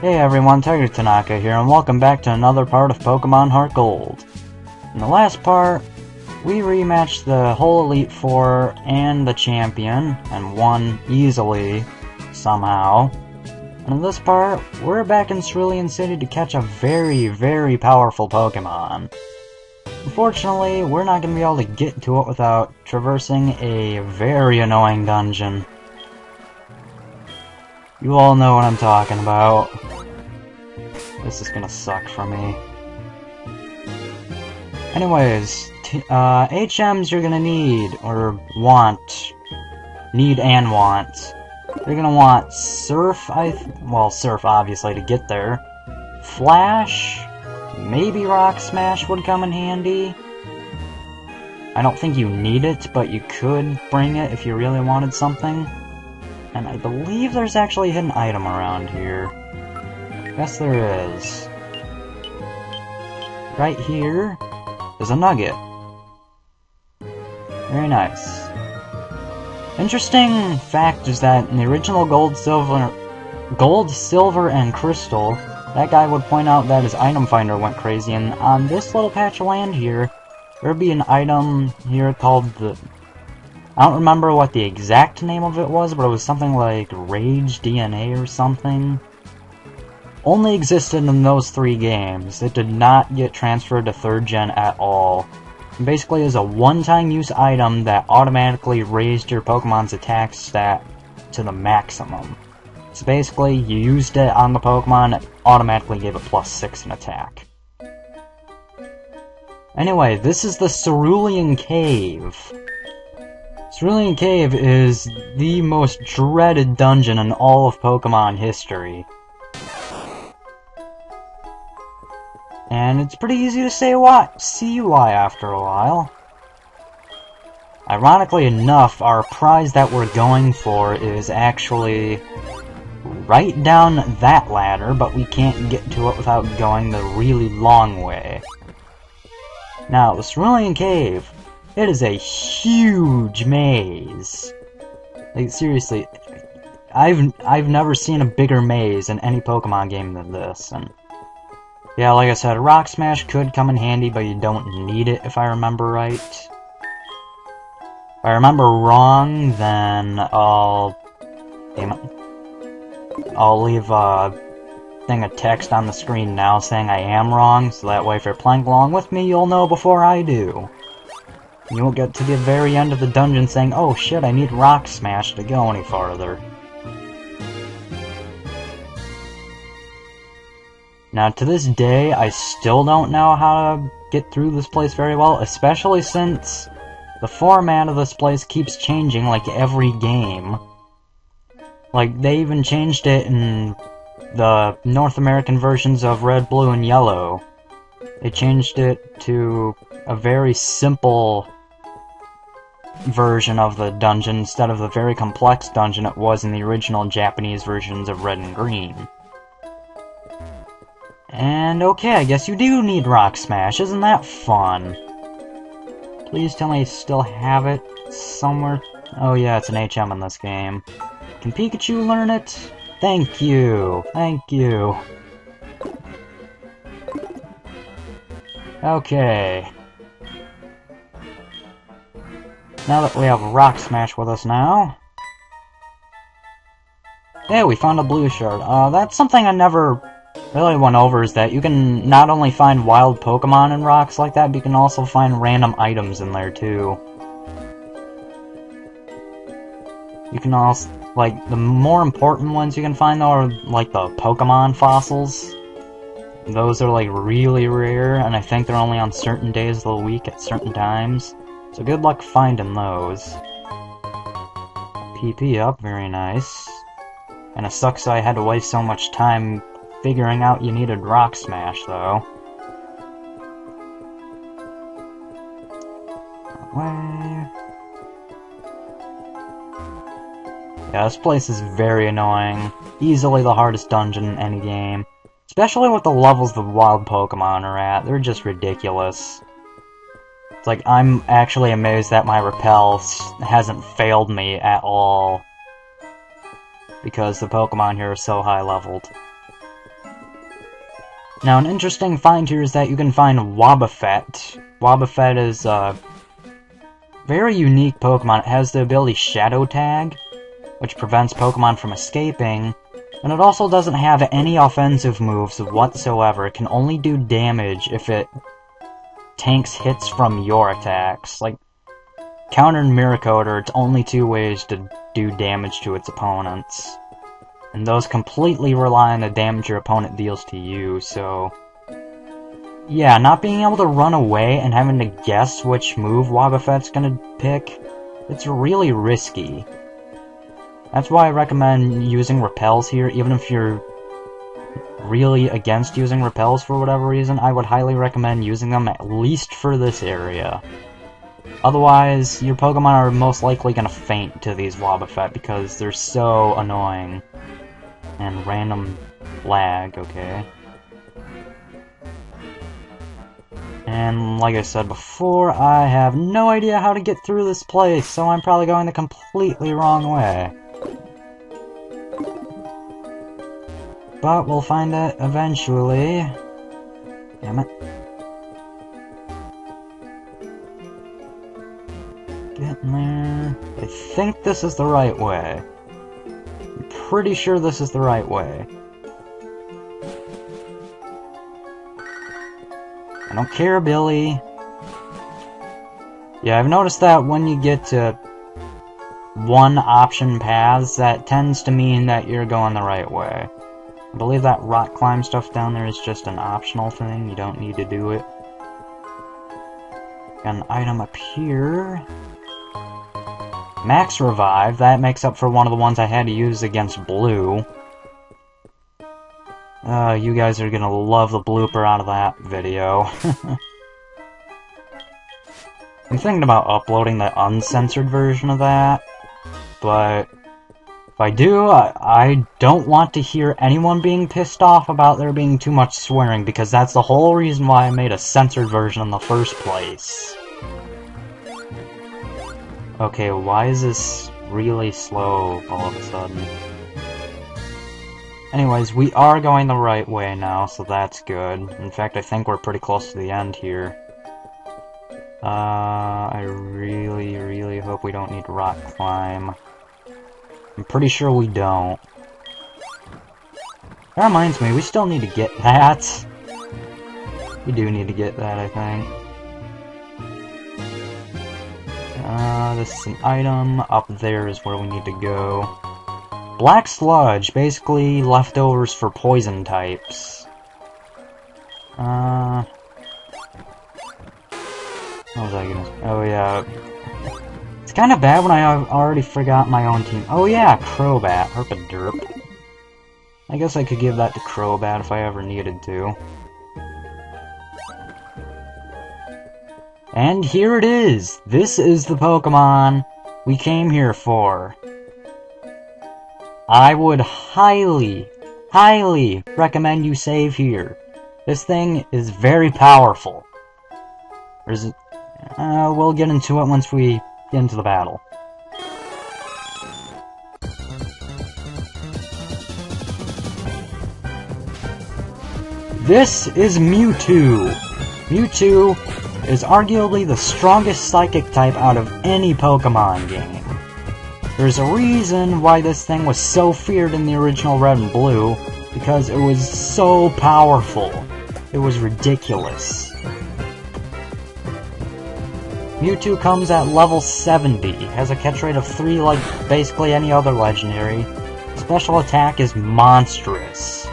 Hey everyone, Tigertenaka here, and welcome back to another part of Pokemon Heart Gold. In the last part, we rematched the whole Elite Four and the Champion, and won easily, somehow. And in this part, we're back in Cerulean City to catch a very, very powerful Pokemon. Unfortunately, we're not going to be able to get to it without traversing a very annoying dungeon. You all know what I'm talking about. This is gonna suck for me. Anyways, HMs you're gonna need, or want. Need and want. You're gonna want Surf, Surf obviously to get there. Flash, maybe Rock Smash would come in handy. I don't think you need it, but you could bring it if you really wanted something. And I believe there's actually a hidden item around here. Yes, there is. Right here is a nugget. Very nice. Interesting fact is that in the original Gold, Silver, and Crystal, that guy would point out that his item finder went crazy, and on this little patch of land here, there'd be an item here called the... I don't remember what the exact name of it was, but it was something like Rage DNA or something. Only existed in those 3 games. It did not get transferred to 3rd gen at all. It basically is a one-time use item that automatically raised your Pokemon's attack stat to the maximum. So basically, you used it on the Pokemon, it automatically gave it +6 in attack. Anyway, this is the Cerulean Cave. Cerulean Cave is the most dreaded dungeon in all of Pokemon history. And it's pretty easy to see why after a while. Ironically enough, our prize that we're going for is actually right down that ladder, but we can't get to it without going the really long way. Now, the Cerulean Cave, it is a huge maze. Like, seriously, I've never seen a bigger maze in any Pokemon game than this, and yeah, like I said, a Rock Smash could come in handy, but you don't need it if I remember right. If I remember wrong, then I'll leave a thing of text on the screen now saying I am wrong, so that way if you're playing along with me, you'll know before I do. You won't get to the very end of the dungeon saying, oh shit, I need Rock Smash to go any farther. Now, to this day, I still don't know how to get through this place very well, especially since the format of this place keeps changing like every game. Like, they even changed it in the North American versions of Red, Blue, and Yellow. They changed it to a very simple version of the dungeon instead of the very complex dungeon it was in the original Japanese versions of Red and Green. And okay, I guess you do need Rock Smash, isn't that fun? Please tell me you still have it somewhere. Oh yeah, it's an HM in this game. Can Pikachu learn it? Thank you, thank you. Okay. Now that we have Rock Smash with us now. Yeah, we found a blue shard. That's something I never really went over, is that you can not only find wild Pokemon in rocks like that, but you can also find random items in there too. You can also, like, the more important ones you can find though are like the Pokemon fossils. Those are like really rare, and I think they're only on certain days of the week at certain times. So good luck finding those. PP up, very nice. And it sucks that I had to waste so much time figuring out you needed Rock Smash, though. Yeah, this place is very annoying. Easily the hardest dungeon in any game. Especially with the levels the wild Pokemon are at. They're just ridiculous. It's like, I'm actually amazed that my Repel hasn't failed me at all. Because the Pokemon here are so high leveled. Now, an interesting find here is that you can find Wobbuffet. Wobbuffet is a very unique Pokemon. It has the ability Shadow Tag, which prevents Pokemon from escaping, and it also doesn't have any offensive moves whatsoever. It can only do damage if it tanks hits from your attacks. Like, Counter and Miracoder, it's only two ways to do damage to its opponents. And those completely rely on the damage your opponent deals to you, so... yeah, not being able to run away and having to guess which move Wobbuffet's gonna pick, it's really risky. That's why I recommend using Repels here, even if you're really against using Repels for whatever reason. I would highly recommend using them at least for this area. Otherwise, your Pokemon are most likely gonna faint to these Wobbuffet because they're so annoying. And random lag, okay. And like I said before, I have no idea how to get through this place, so I'm probably going the completely wrong way. But we'll find it eventually. Damn it. Getting there. I think this is the right way. I'm pretty sure this is the right way. I don't care, Billy. Yeah, I've noticed that when you get to one-option paths, that tends to mean that you're going the right way. I believe that rock climb stuff down there is just an optional thing. You don't need to do it. Got an item up here. Max Revive. That makes up for one of the ones I had to use against Blue. You guys are gonna love the blooper out of that video. I'm thinking about uploading the uncensored version of that, but if I do, I don't want to hear anyone being pissed off about there being too much swearing, because that's the whole reason why I made a censored version in the first place. Okay, why is this really slow all of a sudden? Anyways, we are going the right way now, so that's good. In fact, I think we're pretty close to the end here. I really, really hope we don't need to rock climb. I'm pretty sure we don't. That reminds me, we still need to get that. We do need to get that, I think. This is an item. Up there is where we need to go. Black Sludge, basically leftovers for poison types. What was I gonna... oh yeah. It's kinda bad when I already forgot my own team. Oh yeah, Crobat, Herpaderp. I guess I could give that to Crobat if I ever needed to. And here it is! This is the Pokemon we came here for. I would highly, highly recommend you save here. This thing is very powerful. We'll get into it once we get into the battle. This is Mewtwo. Mewtwo is arguably the strongest psychic type out of any Pokemon game. There's a reason why this thing was so feared in the original Red and Blue, because it was so powerful. It was ridiculous. Mewtwo comes at level 70, has a catch rate of 3 like basically any other legendary. Special attack is monstrous.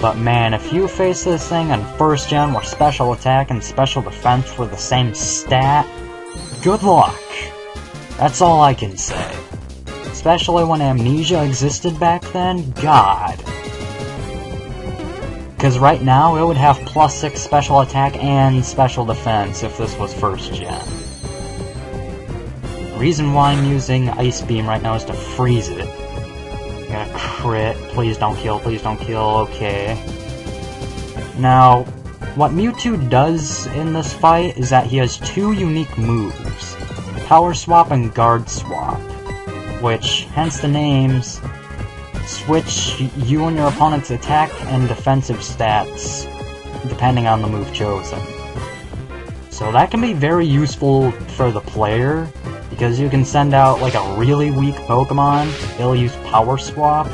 But man, if you face this thing in 1st gen where special attack and special defense were the same stat, good luck. That's all I can say. Especially when Amnesia existed back then, God. Because right now, it would have +6 special attack and special defense if this was 1st gen. The reason why I'm using Ice Beam right now is to freeze it. Got a crit, please don't kill, okay. Now, what Mewtwo does in this fight is that he has 2 unique moves. Power Swap and Guard Swap. Which, hence the names, switch you and your opponent's attack and defensive stats, depending on the move chosen. So that can be very useful for the player, because you can send out like a really weak Pokemon, it'll use Power Swap,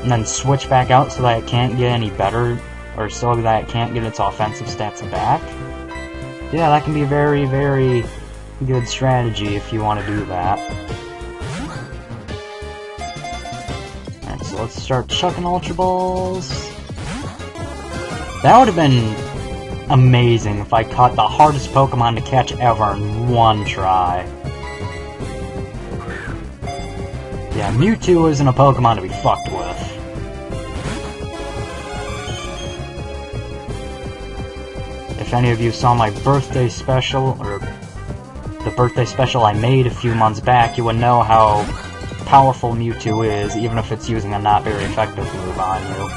and then switch back out so that it can't get any better, or so that it can't get its offensive stats back. Yeah, that can be a very, very good strategy if you want to do that. Alright, so let's start chucking Ultra Balls. That would have been amazing if I caught the hardest Pokemon to catch ever in one try. Yeah, Mewtwo isn't a Pokemon to be fucked with. If any of you saw my birthday special, or the birthday special I made a few months back, you would know how powerful Mewtwo is, even if it's using a not very effective move on you.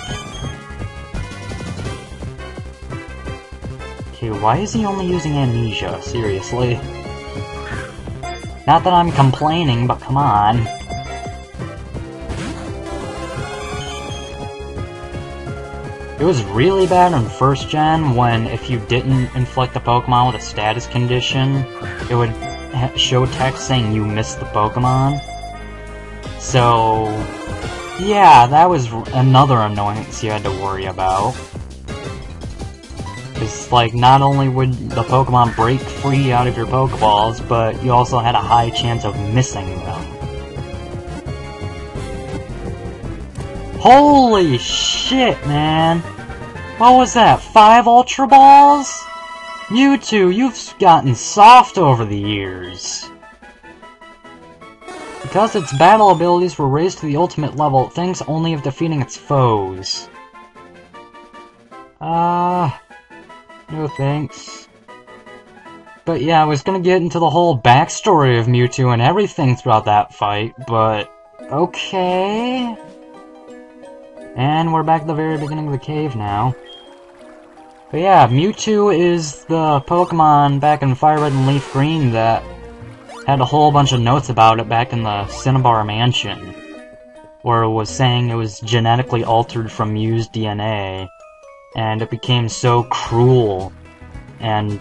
Okay, why is he only using Amnesia? Seriously? Not that I'm complaining, but come on. It was really bad in 1st gen when if you didn't inflict a Pokemon with a status condition, it would show text saying you missed the Pokemon. So, yeah, that was another annoyance you had to worry about. It's like, not only would the Pokemon break free out of your Pokeballs, but you also had a high chance of missing them. Holy shit, man! What was that, 5 Ultra Balls? Mewtwo, you've gotten soft over the years. Because its battle abilities were raised to the ultimate level, it thinks only of defeating its foes. No thanks. But yeah, I was gonna get into the whole backstory of Mewtwo and everything throughout that fight, but okay. And we're back at the very beginning of the cave now. But yeah, Mewtwo is the Pokemon back in Fire Red and Leaf Green that had a whole bunch of notes about it back in the Cinnabar Mansion, where it was saying it was genetically altered from Mew's DNA, and it became so cruel, and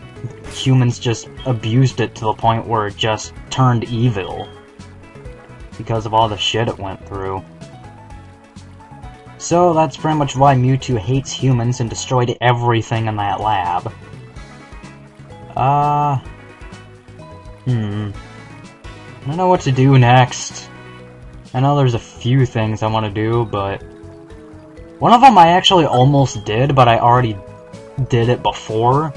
humans just abused it to the point where it just turned evil, because of all the shit it went through. So that's pretty much why Mewtwo hates humans and destroyed everything in that lab. I don't know what to do next. I know there's a few things I want to do, but one of them I actually almost did, but I already did it before.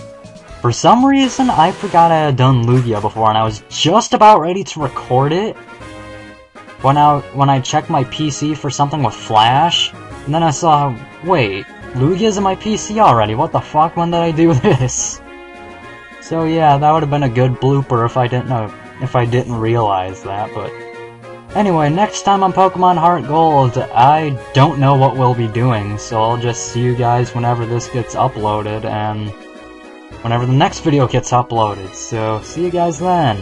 For some reason, I forgot I had done Lugia before, and I was just about ready to record it when I checked my PC for something with Flash. And then I saw, wait, Lugia's in my PC already, what the fuck, when did I do this? So yeah, that would have been a good blooper if I didn't realize that, but... Anyway, next time on Pokemon Heart Gold, I don't know what we'll be doing, so I'll just see you guys whenever this gets uploaded, and whenever the next video gets uploaded, so see you guys then.